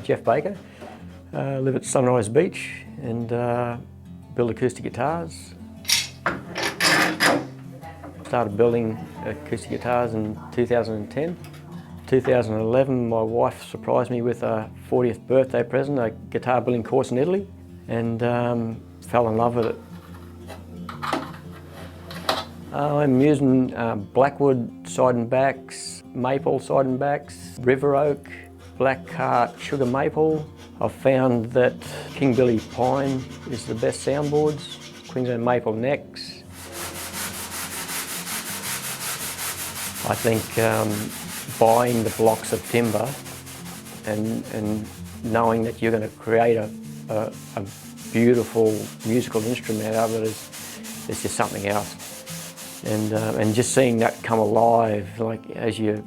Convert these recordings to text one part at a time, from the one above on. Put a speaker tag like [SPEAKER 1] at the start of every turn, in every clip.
[SPEAKER 1] Geoff Baker, live at Sunrise Beach and build acoustic guitars. Started building acoustic guitars in 2010. 2011, my wife surprised me with a 40th birthday present, a guitar building course in Italy, and fell in love with it. I'm using blackwood side and backs, maple side and backs, river oak, black heart, sugar maple. I've found that King Billy pine is the best soundboards, Queensland maple necks. I think buying the blocks of timber and knowing that you're going to create a beautiful musical instrument out of it is just something else. And just seeing that come alive, like as you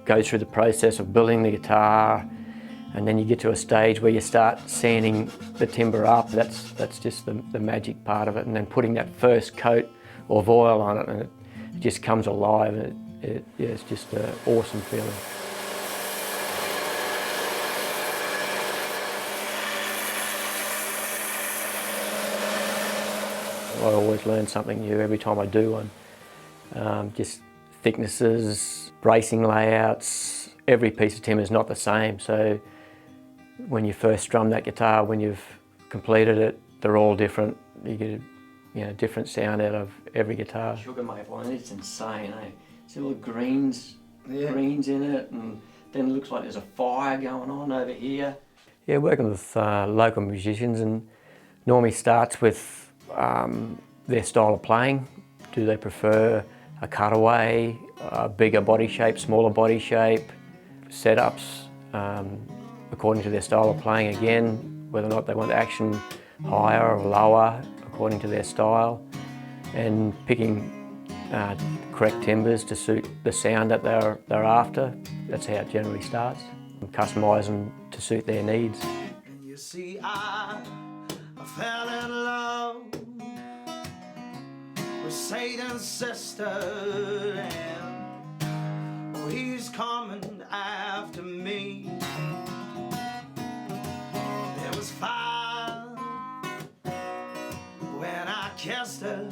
[SPEAKER 1] go through the process of building the guitar, and then you get to a stage where you start sanding the timber up, that's just the magic part of it. And then putting that first coat of oil on it, and it just comes alive, and it's just an awesome feeling. I always learn something new every time I do one. Just thicknesses, bracing layouts, every piece of timber is not the same. So when you first strum that guitar, when you've completed it, they're all different. You get a different sound out of every guitar. Sugar maple, and it's insane, eh? See all the greens in it, and then it looks like there's a fire going on over here. Yeah, working with local musicians, and normally starts with their style of playing. Do they prefer a cutaway, a bigger body shape, smaller body shape, setups according to their style of playing again, whether or not they want action higher or lower according to their style, and picking correct timbers to suit the sound that they're after. That's how it generally starts. And customise them to suit their needs.
[SPEAKER 2] You see, I fell in love with Satan's sister, and oh, he's coming after me. There was fire when I kissed her.